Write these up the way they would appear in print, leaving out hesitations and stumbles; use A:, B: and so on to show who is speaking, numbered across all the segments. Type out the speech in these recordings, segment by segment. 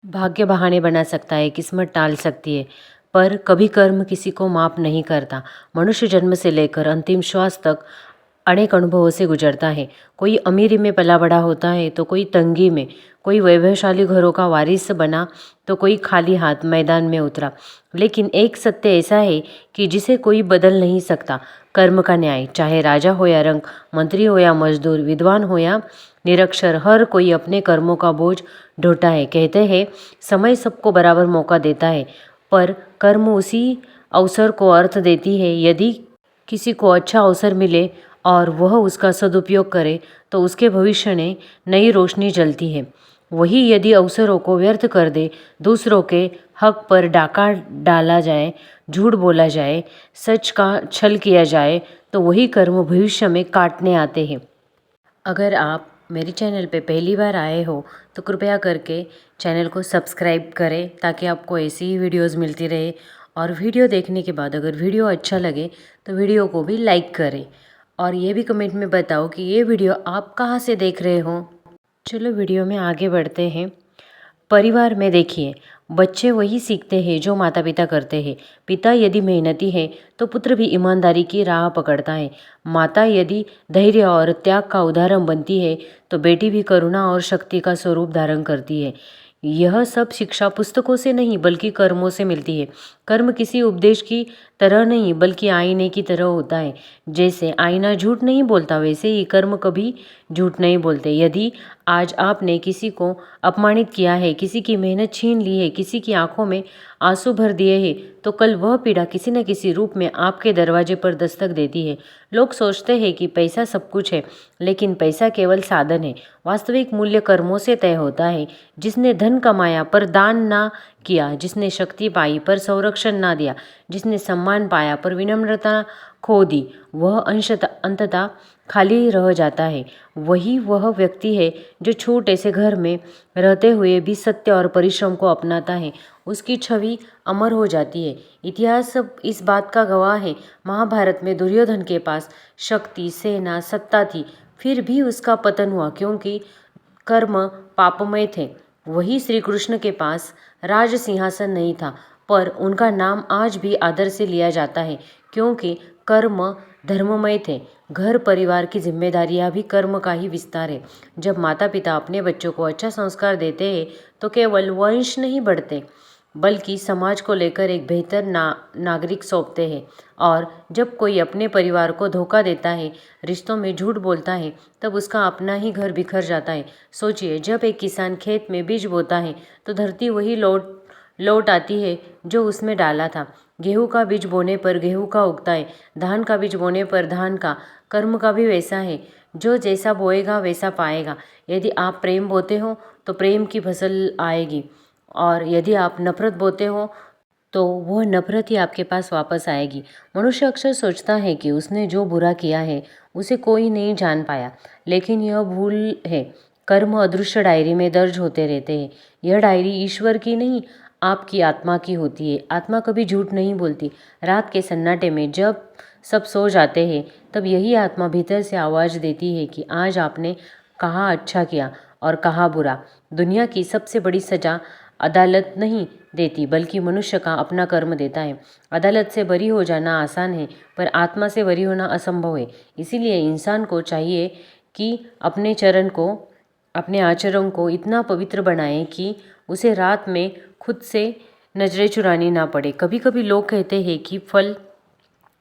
A: भाग्य बहाने बना सकता है, किस्मत टाल सकती है, पर कभी कर्म किसी को माफ़ नहीं करता। मनुष्य जन्म से लेकर अंतिम श्वास तक अनेक अनुभवों से गुजरता है। कोई अमीरी में पला बड़ा होता है तो कोई तंगी में, कोई वैभवशाली घरों का वारिस बना तो कोई खाली हाथ मैदान में उतरा। लेकिन एक सत्य ऐसा है कि जिसे कोई बदल नहीं सकता, कर्म का न्याय। चाहे राजा हो या रंक, मंत्री हो या मजदूर, विद्वान हो या निरक्षर, हर कोई अपने कर्मों का बोझ ढोता है। कहते हैं समय सबको बराबर मौका देता है, पर कर्म उसी अवसर को अर्थ देती है। यदि किसी को अच्छा अवसर मिले और वह उसका सदुपयोग करे तो उसके भविष्य में नई रोशनी जलती है। वही यदि अवसरों को व्यर्थ कर दे, दूसरों के हक पर डाका डाला जाए, झूठ बोला जाए, सच का छल किया जाए, तो वही कर्म भविष्य में काटने आते हैं। अगर आप मेरे चैनल पे पहली बार आए हो तो कृपया करके चैनल को सब्सक्राइब करें ताकि आपको ऐसी ही वीडियोस मिलती रहे। और वीडियो देखने के बाद अगर वीडियो अच्छा लगे तो वीडियो को भी लाइक करें और ये भी कमेंट में बताओ कि ये वीडियो आप कहाँ से देख रहे हो। चलो वीडियो में आगे बढ़ते हैं। परिवार में देखिए, बच्चे वही सीखते हैं जो माता पिता करते हैं। पिता यदि मेहनती है तो पुत्र भी ईमानदारी की राह पकड़ता है। माता यदि धैर्य और त्याग का उदाहरण बनती है तो बेटी भी करुणा और शक्ति का स्वरूप धारण करती है। यह सब शिक्षा पुस्तकों से नहीं बल्कि कर्मों से मिलती है। कर्म किसी उपदेश की तरह नहीं बल्कि आईने की तरह होता है। जैसे आईना झूठ नहीं बोलता, वैसे ही कर्म कभी झूठ नहीं बोलते। यदि आज आपने किसी को अपमानित किया है, किसी की मेहनत छीन ली है, किसी की आंखों में आंसू भर दिए हैं, तो कल वह पीड़ा किसी न किसी रूप में आपके दरवाजे पर दस्तक देती है। लोग सोचते हैं कि पैसा सब कुछ है, लेकिन पैसा केवल साधन है। वास्तविक मूल्य कर्मों से तय होता है। जिसने धन कमाया पर दान ना किया, जिसने शक्ति पाई पर संरक्षण ना दिया, जिसने सम्मान पाया पर विनम्रता खो दी, वह अंततः खाली रह जाता है। वही वह व्यक्ति है जो छोटे से घर में रहते हुए भी सत्य और परिश्रम को अपनाता है। उसकी छवि अमर हो जाती है। इतिहास सब इस बात का गवाह है। महाभारत में दुर्योधन के पास शक्ति, सेना, सत्ता थी, फिर भी उसका पतन हुआ क्योंकि कर्म पापमय थे। वही श्री कृष्ण के पास राज सिंहासन नहीं था, पर उनका नाम आज भी आदर से लिया जाता है क्योंकि कर्म धर्ममय थे। घर परिवार की जिम्मेदारियां भी कर्म का ही विस्तार है। जब माता पिता अपने बच्चों को अच्छा संस्कार देते हैं तो केवल वंश नहीं बढ़ते बल्कि समाज को लेकर एक बेहतर नागरिक सौंपते हैं। और जब कोई अपने परिवार को धोखा देता है, रिश्तों में झूठ बोलता है, तब उसका अपना ही घर बिखर जाता है। सोचिए, जब एक किसान खेत में बीज बोता है तो धरती वही लौट आती है जो उसमें डाला था। गेहूं का बीज बोने पर गेहूं का उगता है, धान का बीज बोने पर धान का। कर्म का भी वैसा है, जो जैसा बोएगा वैसा पाएगा। यदि आप प्रेम बोते हो तो प्रेम की फसल आएगी, और यदि आप नफरत बोते हो तो वह नफरत ही आपके पास वापस आएगी। मनुष्य अक्सर सोचता है कि उसने जो बुरा किया है उसे कोई नहीं जान पाया, लेकिन यह भूल है। कर्म अदृश्य डायरी में दर्ज होते रहते हैं। यह डायरी ईश्वर की नहीं, आपकी आत्मा की होती है। आत्मा कभी झूठ नहीं बोलती। रात के सन्नाटे में जब सब सो जाते हैं, तब यही आत्मा भीतर से आवाज़ देती है कि आज आपने कहाँ अच्छा किया और कहाँ बुरा। दुनिया की सबसे बड़ी सजा अदालत नहीं देती बल्कि मनुष्य का अपना कर्म देता है। अदालत से बरी हो जाना आसान है, पर आत्मा से बरी होना असंभव है। इसीलिए इंसान को चाहिए कि अपने आचरण को इतना पवित्र बनाए कि उसे रात में खुद से नजरें चुरानी ना पड़े। कभी कभी लोग कहते हैं कि फल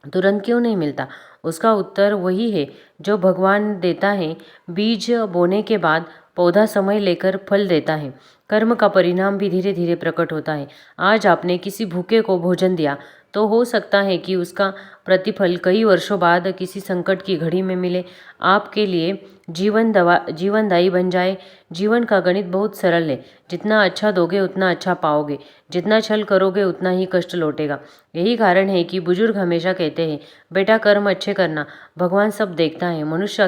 A: तुरंत क्यों नहीं मिलता। उसका उत्तर वही है जो भगवान देता है। बीज बोने के बाद पौधा समय लेकर फल देता है। कर्म का परिणाम भी धीरे धीरे प्रकट होता है। आज आपने किसी भूखे को भोजन दिया तो हो सकता है कि उसका प्रतिफल कई वर्षों बाद किसी संकट की घड़ी में मिले, आपके लिए जीवनदायी बन जाए। जीवन का गणित बहुत सरल है। जितना अच्छा दोगे उतना अच्छा पाओगे, जितना छल करोगे उतना ही कष्ट लौटेगा। यही कारण है कि बुजुर्ग हमेशा कहते हैं, बेटा कर्म अच्छे करना, भगवान सब देखता है। मनुष्य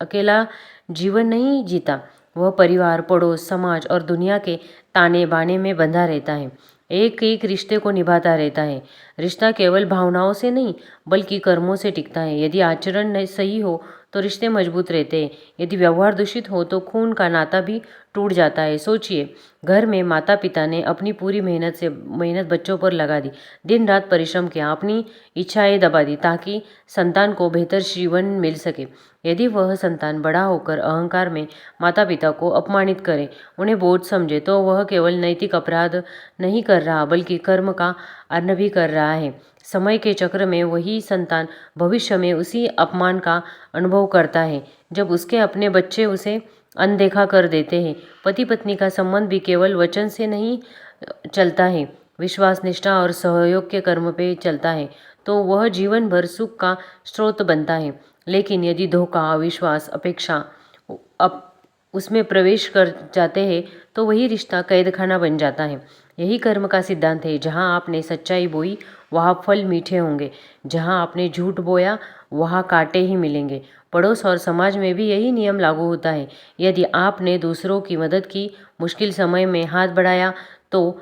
A: अकेला जीवन नहीं जीता, वह परिवार, पड़ोस, समाज और दुनिया के ताने बाने में बंधा रहता है। एक एक रिश्ते को निभाता रहता है। रिश्ता केवल भावनाओं से नहीं बल्कि कर्मों से टिकता है। यदि आचरण सही हो तो रिश्ते मजबूत रहते हैं। यदि व्यवहार दूषित हो तो खून का नाता भी टूट जाता है। सोचिए, घर में माता पिता ने अपनी पूरी मेहनत बच्चों पर लगा दी, दिन रात परिश्रम किया, अपनी इच्छाएं दबा दी ताकि संतान को बेहतर जीवन मिल सके। यदि वह संतान बड़ा होकर अहंकार में माता पिता को अपमानित करे, उन्हें बोझ समझे, तो वह केवल नैतिक अपराध नहीं कर रहा बल्कि कर्म का अन्न भी कर रहा है। समय के चक्र में वही संतान भविष्य में उसी अपमान का अनुभव करता है जब उसके अपने बच्चे उसे अनदेखा कर देते हैं। पति पत्नी का संबंध भी केवल वचन से नहीं चलता है, विश्वास, निष्ठा और सहयोग के कर्म पे चलता है, तो वह जीवन भर सुख का स्रोत बनता है। लेकिन यदि धोखा, अविश्वास, अपेक्षा अब उसमें प्रवेश कर जाते हैं तो वही रिश्ता कैद खाना बन जाता है। यही कर्म का सिद्धांत है। जहाँ आपने सच्चाई बोई वहाँ फल मीठे होंगे, जहाँ आपने झूठ बोया वहाँ कांटे ही मिलेंगे। पड़ोस और समाज में भी यही नियम लागू होता है। यदि आपने दूसरों की मदद की, मुश्किल समय में हाथ बढ़ाया, तो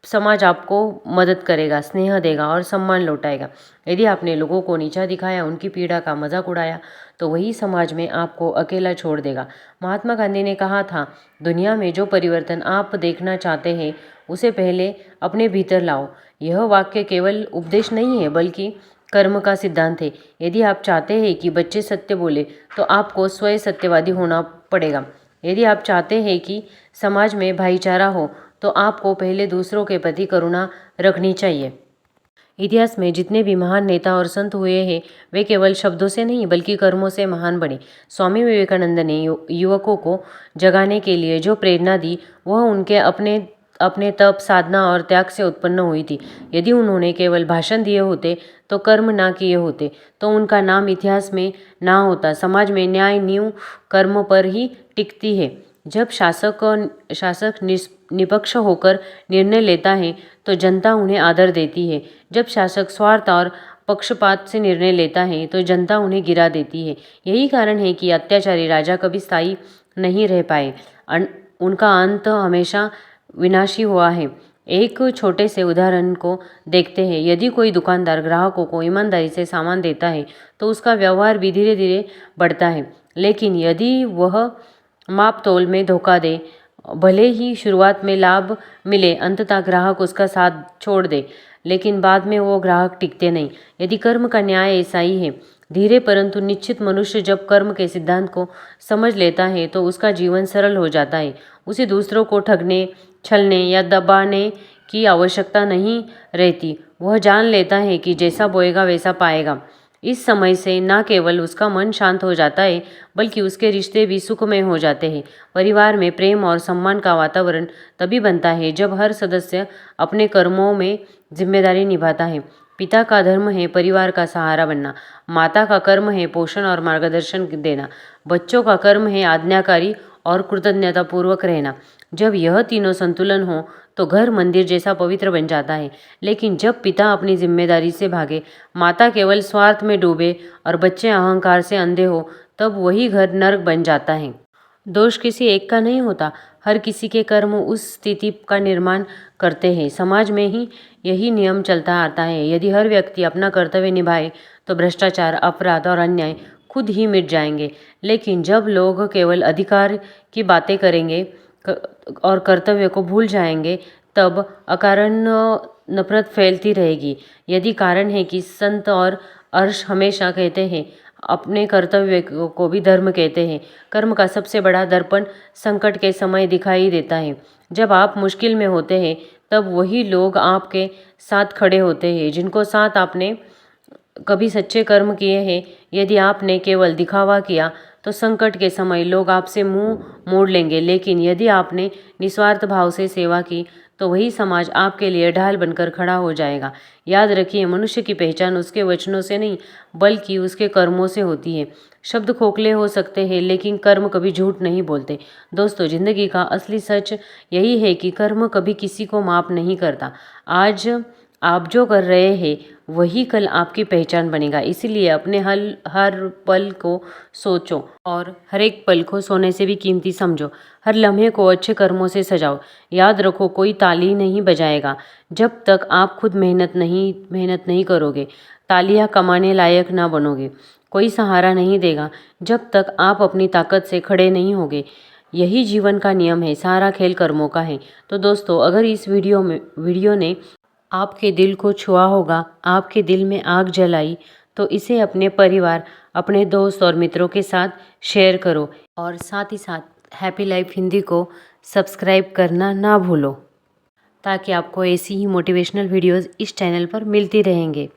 A: समाज आपको मदद करेगा, स्नेह देगा और सम्मान लौटाएगा। यदि आपने लोगों को नीचा दिखाया, उनकी पीड़ा का मजाक उड़ाया, तो वही समाज में आपको अकेला छोड़ देगा। महात्मा गांधी ने कहा था, दुनिया में जो परिवर्तन आप देखना चाहते हैं उसे पहले अपने भीतर लाओ। यह वाक्य केवल उपदेश नहीं है बल्कि कर्म का सिद्धांत है। यदि आप चाहते हैं कि बच्चे सत्य बोले तो आपको स्वयं सत्यवादी होना पड़ेगा। यदि आप चाहते हैं कि समाज में भाईचारा हो तो आपको पहले दूसरों के प्रति करुणा रखनी चाहिए। इतिहास में जितने भी महान नेता और संत हुए हैं वे केवल शब्दों से नहीं बल्कि कर्मों से महान बने। स्वामी विवेकानंद ने युवकों को जगाने के लिए जो प्रेरणा दी वह उनके अपने तप, साधना और त्याग से उत्पन्न हुई थी। यदि उन्होंने केवल भाषण दिए होते तो कर्म ना किए होते तो उनका नाम इतिहास में ना होता। समाज में न्याय नींव कर्म पर ही टिकती है। जब शासक निष्पक्ष होकर निर्णय लेता है तो जनता उन्हें आदर देती है। जब शासक स्वार्थ और पक्षपात से निर्णय लेता है तो जनता उन्हें गिरा देती है। यही कारण है कि अत्याचारी राजा कभी स्थायी नहीं रह पाए, उनका अंत हमेशा विनाशी हुआ है। एक छोटे से उदाहरण को देखते हैं। यदि कोई दुकानदार ग्राहकों को ईमानदारी से सामान देता है तो उसका व्यवहार भी धीरे धीरे बढ़ता है। लेकिन यदि वह माप तोल में धोखा दे, भले ही शुरुआत में लाभ मिले, अंततः ग्राहक उसका साथ छोड़ दे, लेकिन बाद में वो ग्राहक टिकते नहीं। यदि कर्म का न्याय ऐसा ही है। धीरे परंतु निश्चित मनुष्य जब कर्म के सिद्धांत को समझ लेता है तो उसका जीवन सरल हो जाता है। उसे दूसरों को ठगने, छलने या दबाने की आवश्यकता नहीं रहती। वह जान लेता है कि जैसा बोएगा वैसा पाएगा। इस समय से न केवल उसका मन शांत हो जाता है बल्कि उसके रिश्ते भी सुखमय हो जाते हैं। परिवार में प्रेम और सम्मान का वातावरण तभी बनता है जब हर सदस्य अपने कर्मों में जिम्मेदारी निभाता है। पिता का धर्म है परिवार का सहारा बनना, माता का कर्म है पोषण और मार्गदर्शन देना, बच्चों का कर्म है आज्ञाकारी और कृतज्ञतापूर्वक रहना। जब यह तीनों संतुलन हो तो घर मंदिर जैसा पवित्र बन जाता है। लेकिन जब पिता अपनी जिम्मेदारी से भागे, माता केवल स्वार्थ में डूबे और बच्चे अहंकार से अंधे हो, तब वही घर नरक बन जाता है। दोष किसी एक का नहीं होता, हर किसी के कर्म उस स्थिति का निर्माण करते हैं। समाज में ही यही नियम चलता आता है। यदि हर व्यक्ति अपना कर्तव्य निभाए तो भ्रष्टाचार, अपराध और अन्याय खुद ही मिट जाएंगे। लेकिन जब लोग केवल अधिकार की बातें करेंगे और कर्तव्य को भूल जाएंगे तब अकारण नफरत फैलती रहेगी। यदि कारण है कि संत और अर्ष हमेशा कहते हैं, अपने कर्तव्य को भी धर्म कहते हैं। कर्म का सबसे बड़ा दर्पण संकट के समय दिखाई देता है। जब आप मुश्किल में होते हैं तब वही लोग आपके साथ खड़े होते हैं जिनको साथ आपने कभी सच्चे कर्म किए हैं। यदि आपने केवल दिखावा किया तो संकट के समय लोग आपसे मुंह मोड़ लेंगे, लेकिन यदि आपने निस्वार्थ भाव से सेवा की तो वही समाज आपके लिए ढाल बनकर खड़ा हो जाएगा। याद रखिए, मनुष्य की पहचान उसके वचनों से नहीं बल्कि उसके कर्मों से होती है। शब्द खोखले हो सकते हैं लेकिन कर्म कभी झूठ नहीं बोलते। दोस्तों, जिंदगी का असली सच यही है कि कर्म कभी किसी को माफ नहीं करता। आज आप जो कर रहे हैं वही कल आपकी पहचान बनेगा। इसलिए अपने हर पल को सोचो और हर एक पल को सोने से भी कीमती समझो। हर लम्हे को अच्छे कर्मों से सजाओ। याद रखो, कोई ताली नहीं बजाएगा जब तक आप खुद मेहनत नहीं करोगे। तालियां कमाने लायक ना बनोगे। कोई सहारा नहीं देगा जब तक आप अपनी ताकत से खड़े नहीं होगे। यही जीवन का नियम है, सारा खेल कर्मों का है। तो दोस्तों, अगर इस वीडियो ने आपके दिल को छुआ होगा, आपके दिल में आग जलाई, तो इसे अपने परिवार, अपने दोस्त और मित्रों के साथ शेयर करो और साथ ही साथ हैप्पी लाइफ हिंदी को सब्सक्राइब करना ना भूलो, ताकि आपको ऐसी ही मोटिवेशनल वीडियोस इस चैनल पर मिलती रहेंगे।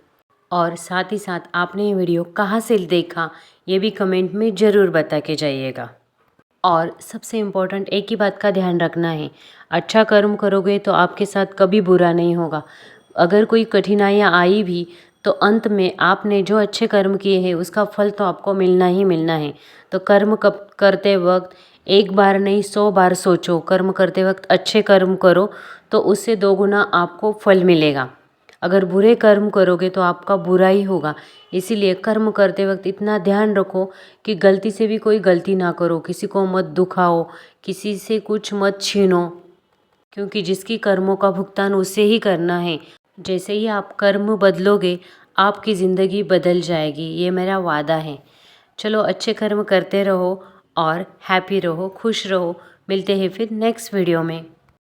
A: और साथ ही साथ आपने ये वीडियो कहाँ से देखा, ये भी कमेंट में ज़रूर बता के जाइएगा। और सबसे इम्पोर्टेंट एक ही बात का ध्यान रखना है, अच्छा कर्म करोगे तो आपके साथ कभी बुरा नहीं होगा। अगर कोई कठिनाइयाँ आई भी तो अंत में आपने जो अच्छे कर्म किए हैं उसका फल तो आपको मिलना ही मिलना है। तो कर्म कब करते वक्त एक बार नहीं 100 बार सोचो, कर्म करते वक्त अच्छे कर्म करो तो उससे 2 गुना आपको फल मिलेगा। अगर बुरे कर्म करोगे तो आपका बुरा ही होगा। इसीलिए कर्म करते वक्त इतना ध्यान रखो कि गलती से भी कोई गलती ना करो, किसी को मत दुखाओ, किसी से कुछ मत छीनो, क्योंकि जिसकी कर्मों का भुगतान उसे ही करना है। जैसे ही आप कर्म बदलोगे, आपकी ज़िंदगी बदल जाएगी, ये मेरा वादा है। चलो, अच्छे कर्म करते रहो और हैप्पी रहो, खुश रहो। मिलते हैं फिर नेक्स्ट वीडियो में।